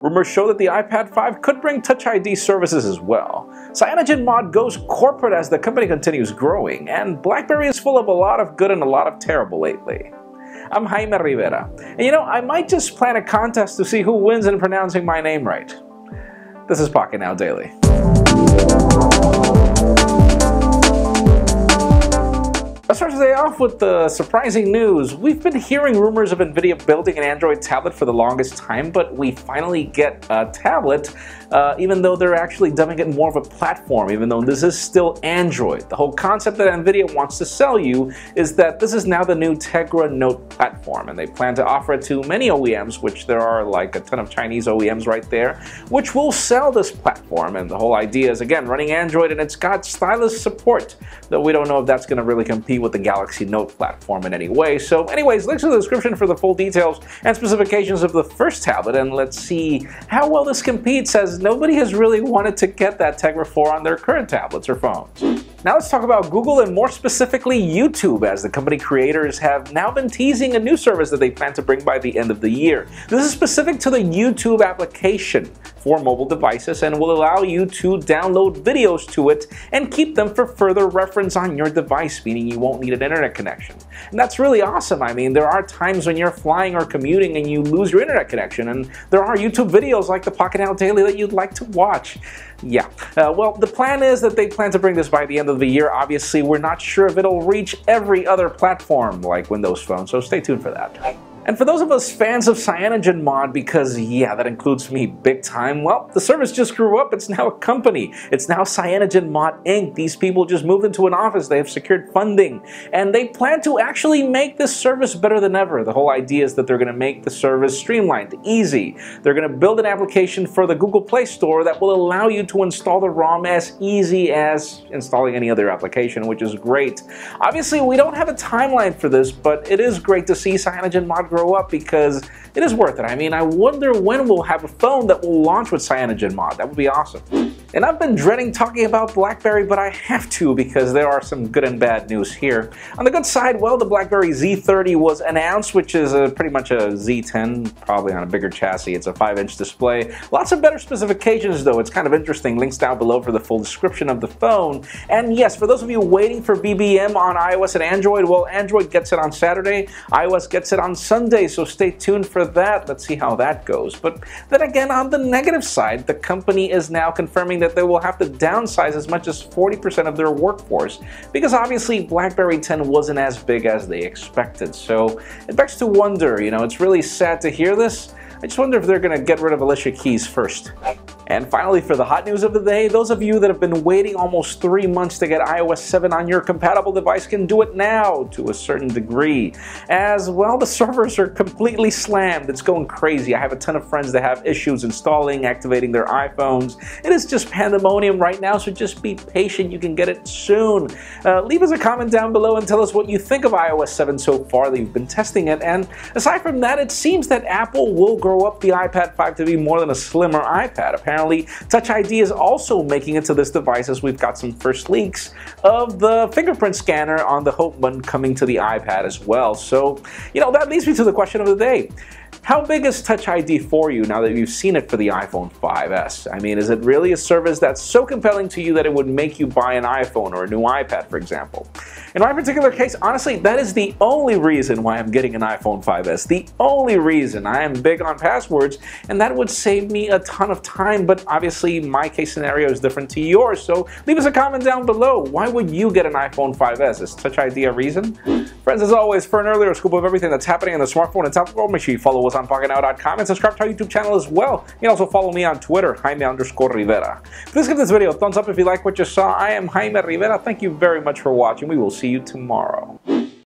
Rumors show that the iPad 5 could bring Touch ID services as well. CyanogenMod goes corporate as the company continues growing, and BlackBerry is full of a lot of good and a lot of terrible lately. I'm Jaime Rivera, and I might just plan a contest to see who wins in pronouncing my name right. This is Pocketnow Daily. Let's start today off with the surprising news. We've been hearing rumors of Nvidia building an Android tablet for the longest time, but we finally get a tablet, even though they're actually dubbing it more of a platform, even though this is still Android. The whole concept that Nvidia wants to sell you is that this is now the new Tegra-Note platform, and they plan to offer it to many OEMs, which there are like a ton of Chinese OEMs right there, which will sell this platform. And the whole idea is, again, running Android, and it's got stylus support, though we don't know if that's going to really compete with the Galaxy Note platform in any way. So anyways, links in the description for the full details and specifications of the first tablet, and let's see how well this competes, as nobody has really wanted to get that Tegra 4 on their current tablets or phones. Now let's talk about Google, and more specifically YouTube, as the company creators have now been teasing a new service that they plan to bring by the end of the year. This is specific to the YouTube application for mobile devices and will allow you to download videos to it and keep them for further reference on your device, meaning you won't need an internet connection. And that's really awesome. I mean, there are times when you're flying or commuting and you lose your internet connection, and there are YouTube videos like the Pocketnow Daily that you'd like to watch. Yeah, well, the plan is that they plan to bring this by the end of the year. Obviously, we're not sure if it'll reach every other platform like Windows Phone, so stay tuned for that. And for those of us fans of CyanogenMod, because yeah, that includes me big time, well, the service just grew up. It's now a company. It's now CyanogenMod Inc. These people just moved into an office. They have secured funding, and they plan to actually make this service better than ever. The whole idea is that they're going to make the service streamlined, easy. They're going to build an application for the Google Play Store that will allow you to install the ROM as easy as installing any other application, which is great. Obviously, we don't have a timeline for this, but it is great to see CyanogenMod grow up, because it is worth it. I mean, I wonder when we'll have a phone that will launch with CyanogenMod. That would be awesome. And I've been dreading talking about BlackBerry, but I have to, because there are some good and bad news here. On the good side, well, the BlackBerry Z30 was announced, which is pretty much a Z10, probably on a bigger chassis. It's a 5-inch display. Lots of better specifications, though. It's kind of interesting. Links down below for the full description of the phone. And yes, for those of you waiting for BBM on iOS and Android, well, Android gets it on Saturday, iOS gets it on Sunday, so stay tuned for that. Let's see how that goes. But then again, on the negative side, the company is now confirming that they will have to downsize as much as 40% of their workforce, because obviously BlackBerry 10 wasn't as big as they expected. So it begs to wonder, it's really sad to hear this. I just wonder if they're going to get rid of Alicia Keys first. And finally, for the hot news of the day, those of you that have been waiting almost 3 months to get iOS 7 on your compatible device can do it now to a certain degree. As well, the servers are completely slammed. It's going crazy. I have a ton of friends that have issues installing, activating their iPhones. It is just pandemonium right now, so just be patient. You can get it soon. Leave us a comment down below and tell us what you think of iOS 7 so far that you've been testing it. And aside from that, it seems that Apple will grow up the iPad 5 to be more than a slimmer iPad. Apparently, Touch ID is also making it to this device, as we've got some first leaks of the fingerprint scanner on the home button coming to the iPad as well. So, that leads me to the question of the day. How big is Touch ID for you now that you've seen it for the iPhone 5S? I mean, is it really a service that's so compelling to you that it would make you buy an iPhone or a new iPad, for example? In my particular case, honestly, that is the only reason why I'm getting an iPhone 5S. The only reason. I am big on passwords, and that would save me a ton of time, but obviously my case scenario is different to yours, so leave us a comment down below. Why would you get an iPhone 5S? Is Touch ID a reason? Friends, as always, for an earlier scoop of everything that's happening in the smartphone and tablet world, make sure you follow us on Pocketnow.com and subscribe to our YouTube channel as well. You can also follow me on Twitter, Jaime_Rivera. Please give this video a thumbs up if you like what you saw. I am Jaime Rivera. Thank you very much for watching. We will see you tomorrow.